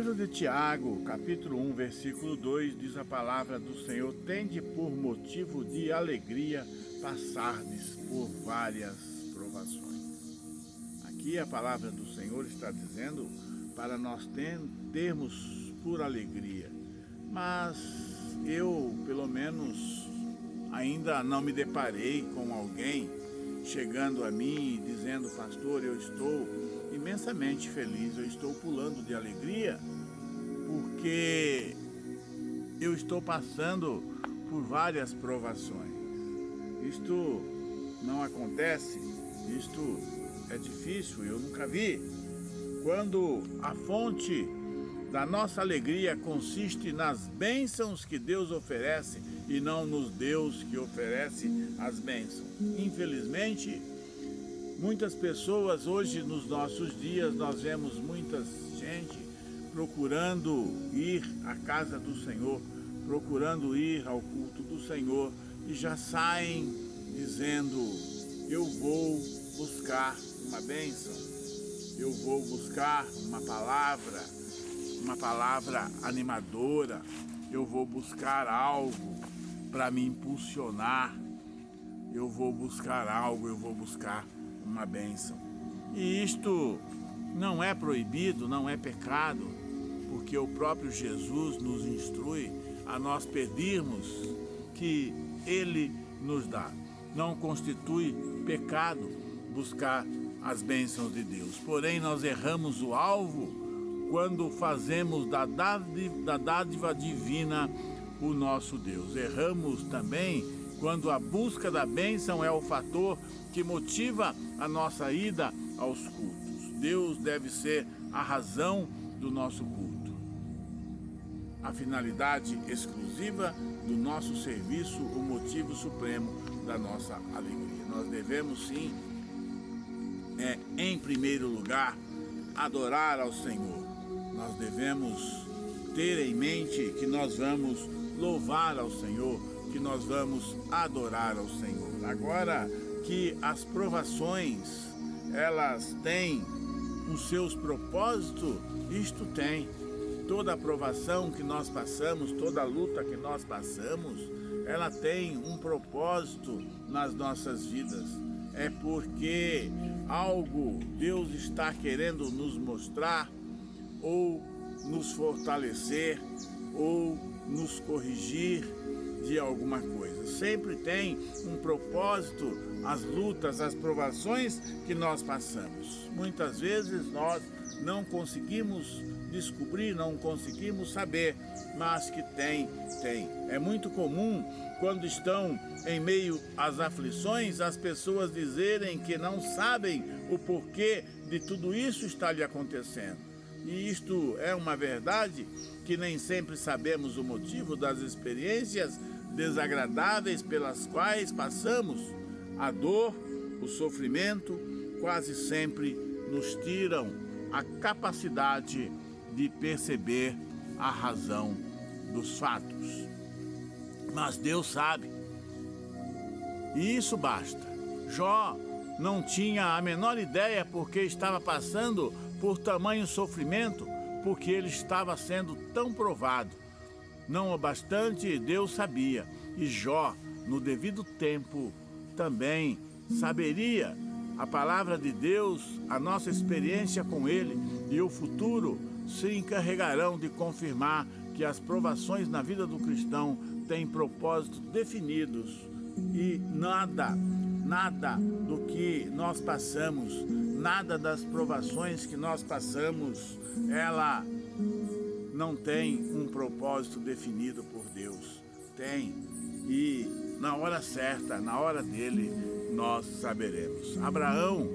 livro de Tiago, capítulo 1, versículo 2, diz a palavra do Senhor: tende por motivo de alegria passardes por várias provações. Aqui a palavra do Senhor está dizendo para nós termos por alegria. Mas eu, pelo menos, ainda não me deparei com alguém chegando a mim e dizendo: pastor, eu estou imensamente feliz, eu estou pulando de alegria porque eu estou passando por várias provações. Isto não acontece, isto é difícil, eu nunca vi. Quando a fonte da nossa alegria consiste nas bênçãos que Deus oferece e não nos Deus que oferece as bênçãos. Infelizmente, muitas pessoas hoje, nos nossos dias, nós vemos muita gente procurando ir à casa do Senhor, procurando ir ao culto do Senhor e já saem dizendo: eu vou buscar uma bênção, eu vou buscar uma palavra animadora, eu vou buscar algo para me impulsionar, eu vou buscar algo, eu vou buscar uma bênção. E isto não é proibido, não é pecado, porque o próprio Jesus nos instrui a nós pedirmos que Ele nos dá. Não constitui pecado buscar as bênçãos de Deus. Porém, nós erramos o alvo quando fazemos da dádiva divina o nosso Deus. Erramos também quando a busca da bênção é o fator que motiva a nossa ida aos cultos. Deus deve ser a razão do nosso culto, a finalidade exclusiva do nosso serviço, o motivo supremo da nossa alegria. Nós devemos sim, em primeiro lugar, adorar ao Senhor. Nós devemos ter em mente que nós vamos louvar ao Senhor, que nós vamos adorar ao Senhor. Agora que as provações, elas têm os seus propósitos, isto tem. Toda a provação que nós passamos, toda a luta que nós passamos, ela tem um propósito nas nossas vidas. É porque algo Deus está querendo nos mostrar, ou nos fortalecer, ou nos corrigir de alguma coisa. Sempre tem um propósito as lutas, as provações que nós passamos. Muitas vezes nós não conseguimos descobrir, não conseguimos saber, mas que tem. É muito comum, quando estão em meio às aflições, as pessoas dizerem que não sabem o porquê de tudo isso está lhe acontecendo. E isto é uma verdade, que nem sempre sabemos o motivo das experiências desagradáveis pelas quais passamos. A dor, o sofrimento, quase sempre nos tiram a capacidade de perceber a razão dos fatos. Mas Deus sabe, e isso basta. Jó não tinha a menor ideia porque estava passando por tamanho sofrimento, porque ele estava sendo tão provado. Não obstante, Deus sabia, e Jó, no devido tempo, também saberia. A palavra de Deus, a nossa experiência com Ele e o futuro se encarregarão de confirmar que as provações na vida do cristão têm propósitos definidos, e nada do que nós passamos, nada das provações que nós passamos, ela não tem um propósito definido por Deus. Tem, e na hora certa, na hora dele, nós saberemos. Abraão,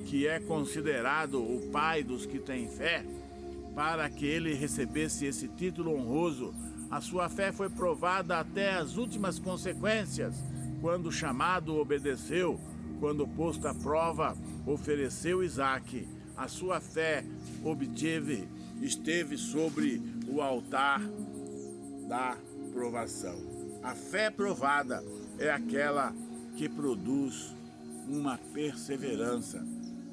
que é considerado o pai dos que têm fé, para que ele recebesse esse título honroso, a sua fé foi provada até as últimas consequências. Quando chamado, obedeceu. Quando posto à prova, ofereceu Isaque. A sua fé esteve sobre o altar da provação. A fé provada é aquela que produz uma perseverança.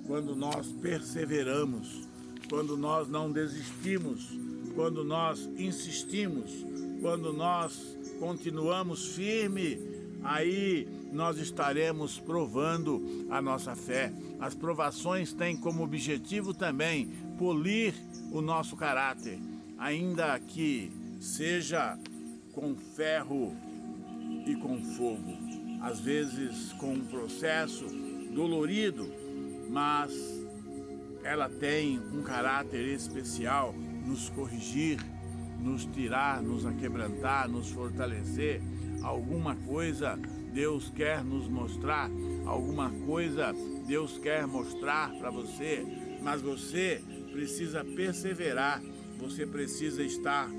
Quando nós perseveramos, quando nós não desistimos, quando nós insistimos, quando nós continuamos firme, aí nós estaremos provando a nossa fé. As provações têm como objetivo também polir o nosso caráter, ainda que seja com ferro e com fogo, às vezes com um processo dolorido, mas ela tem um caráter especial, nos corrigir, nos tirar, nos aquebrantar, nos fortalecer. Alguma coisa Deus quer nos mostrar, alguma coisa Deus quer mostrar para você, mas você precisa perseverar, você precisa estar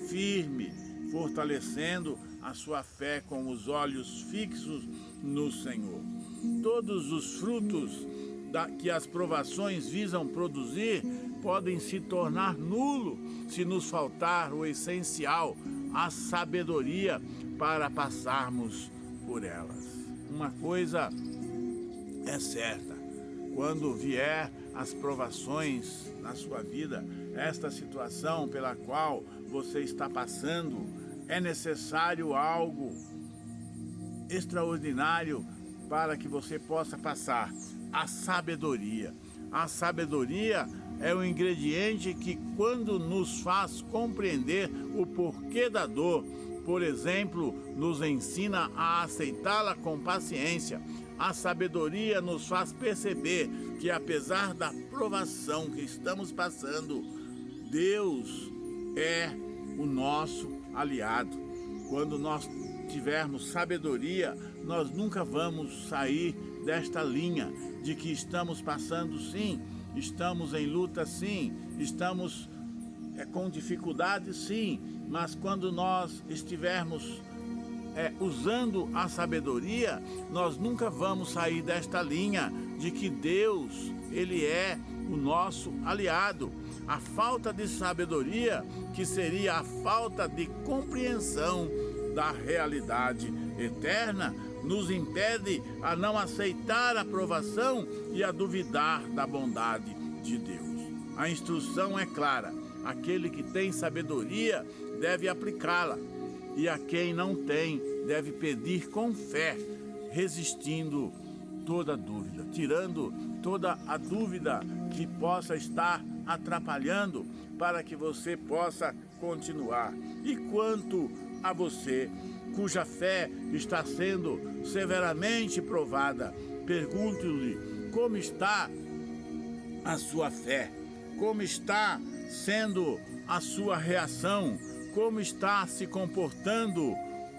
firme, fortalecendo a sua fé com os olhos fixos no Senhor. Todos os frutos que as provações visam produzir podem se tornar nulo se nos faltar o essencial, a sabedoria para passarmos por elas. Uma coisa é certa: quando vier as provações na sua vida, esta situação pela qual você está passando, é necessário algo extraordinário para que você possa passar: a sabedoria. A sabedoria é o ingrediente que, quando nos faz compreender o porquê da dor, por exemplo, nos ensina a aceitá-la com paciência. A sabedoria nos faz perceber que, apesar da provação que estamos passando, Deus é o nosso aliado. Quando nós tivermos sabedoria, nós nunca vamos sair desta linha de que estamos passando, sim, estamos em luta, sim, estamos com dificuldade, sim, mas quando nós estivermos usando a sabedoria, nós nunca vamos sair desta linha de que Deus, Ele é o nosso aliado. A falta de sabedoria, que seria a falta de compreensão da realidade eterna, nos impede a não aceitar a provação e a duvidar da bondade de Deus. A instrução é clara: aquele que tem sabedoria deve aplicá-la, e a quem não tem deve pedir com fé, resistindo toda dúvida, tirando toda a dúvida que possa estar atrapalhando para que você possa continuar. E quanto a você, cuja fé está sendo severamente provada, pergunto-lhe: como está a sua fé? Como está sendo a sua reação? Como está se comportando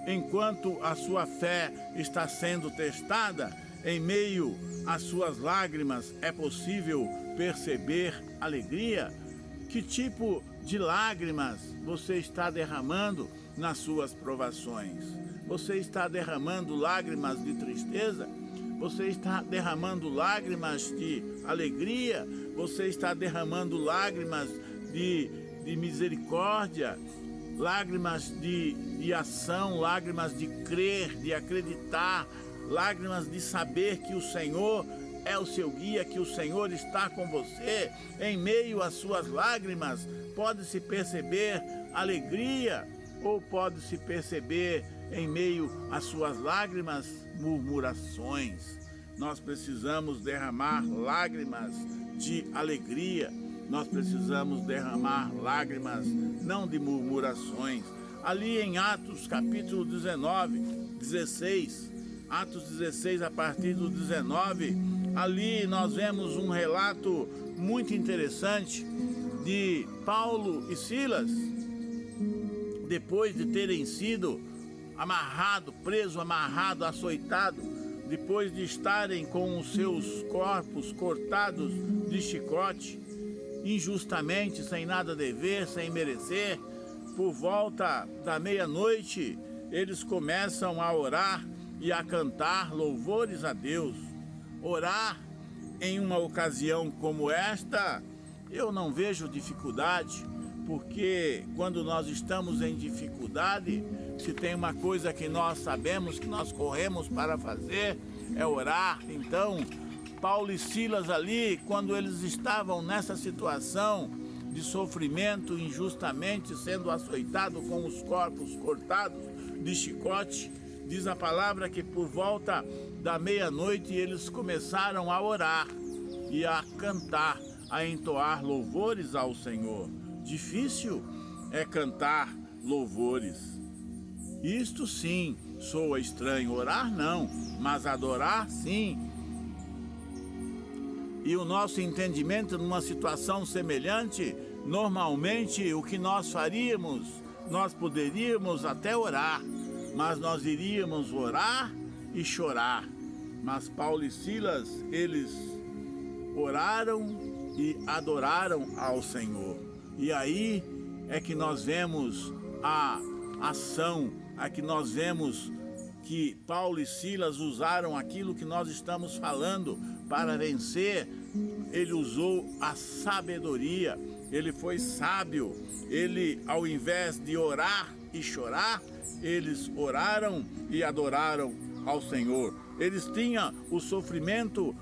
enquanto a sua fé está sendo testada? Em meio às suas lágrimas, é possível perceber alegria? Que tipo de lágrimas você está derramando nas suas provações? Você está derramando lágrimas de tristeza? Você está derramando lágrimas de alegria? Você está derramando lágrimas de misericórdia? Lágrimas de ação, lágrimas de crer, de acreditar, lágrimas de saber que o Senhor é o seu guia, que o Senhor está com você? Em meio às suas lágrimas, pode-se perceber alegria, ou pode-se perceber, em meio às suas lágrimas, murmurações? Nós precisamos derramar lágrimas de alegria, nós precisamos derramar lágrimas não de murmurações. Ali em Atos capítulo 16, Atos 16 a partir do 19, ali nós vemos um relato muito interessante de Paulo e Silas, depois de terem sido preso, amarrado, açoitado, depois de estarem com os seus corpos cortados de chicote, injustamente, sem nada dever, sem merecer. Por volta da meia-noite, eles começam a orar e a cantar louvores a Deus. Orar em uma ocasião como esta, eu não vejo dificuldade, porque quando nós estamos em dificuldade, se tem uma coisa que nós sabemos, que nós corremos para fazer, é orar. Então, Paulo e Silas ali, quando eles estavam nessa situação, de sofrimento, injustamente sendo açoitado com os corpos cortados de chicote. Diz a palavra que por volta da meia-noite eles começaram a orar e a cantar, a entoar louvores ao Senhor. Difícil é cantar louvores. Isto sim soa estranho, orar não, mas adorar sim. E o nosso entendimento numa situação semelhante, normalmente o que nós faríamos, nós poderíamos até orar, mas nós iríamos orar e chorar. Mas Paulo e Silas, eles oraram e adoraram ao Senhor. E aí é que nós vemos a ação, é que nós vemos que Paulo e Silas usaram aquilo que nós estamos falando para vencer. Ele usou a sabedoria, ele foi sábio. Ele, ao invés de orar e chorar, eles oraram e adoraram ao Senhor. Eles tinham o sofrimento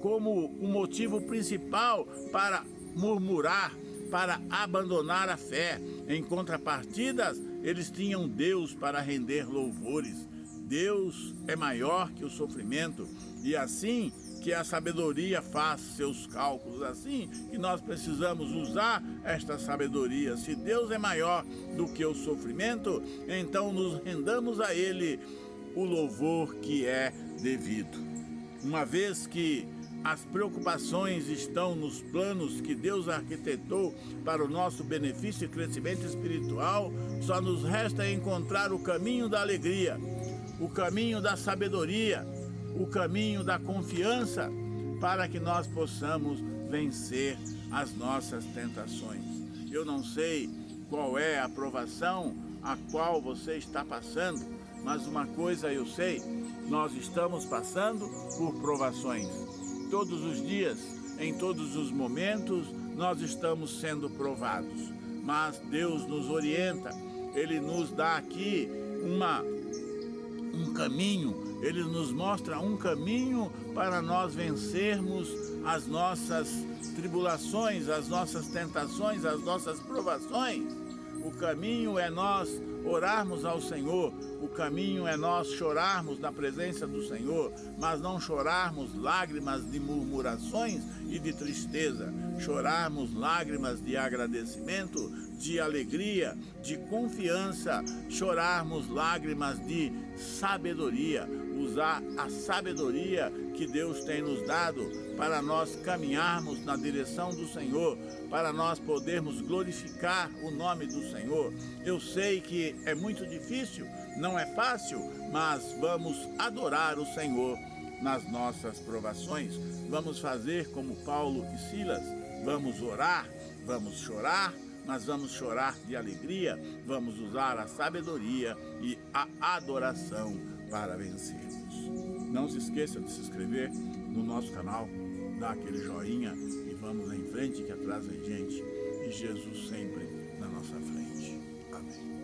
como o motivo principal para murmurar, para abandonar a fé. Em contrapartidas, eles tinham Deus para render louvores. Deus é maior que o sofrimento, e assim que a sabedoria faz seus cálculos, assim que nós precisamos usar esta sabedoria. Se Deus é maior do que o sofrimento, então nos rendamos a Ele o louvor que é devido. Uma vez que as preocupações estão nos planos que Deus arquitetou para o nosso benefício e crescimento espiritual, só nos resta encontrar o caminho da alegria, o caminho da sabedoria, o caminho da confiança, para que nós possamos vencer as nossas tentações. Eu não sei qual é a provação a qual você está passando, mas uma coisa eu sei, nós estamos passando por provações. Todos os dias, em todos os momentos, nós estamos sendo provados. Mas Deus nos orienta, Ele nos dá aqui um caminho, Ele nos mostra um caminho para nós vencermos as nossas tribulações, as nossas tentações, as nossas provações. O caminho é nós orarmos ao Senhor, o caminho é nós chorarmos na presença do Senhor, mas não chorarmos lágrimas de murmurações e de tristeza, chorarmos lágrimas de agradecimento, de alegria, de confiança, chorarmos lágrimas de sabedoria, usar a sabedoria que Deus tem nos dado para nós caminharmos na direção do Senhor, para nós podermos glorificar o nome do Senhor. Eu sei que é muito difícil, não é fácil, mas vamos adorar o Senhor nas nossas provações. Vamos fazer como Paulo e Silas, vamos orar, vamos chorar, mas vamos chorar de alegria, vamos usar a sabedoria e a adoração para vencermos. Não se esqueça de se inscrever no nosso canal, dar aquele joinha e vamos em frente que atrás vem gente, e Jesus sempre na nossa frente. Amém.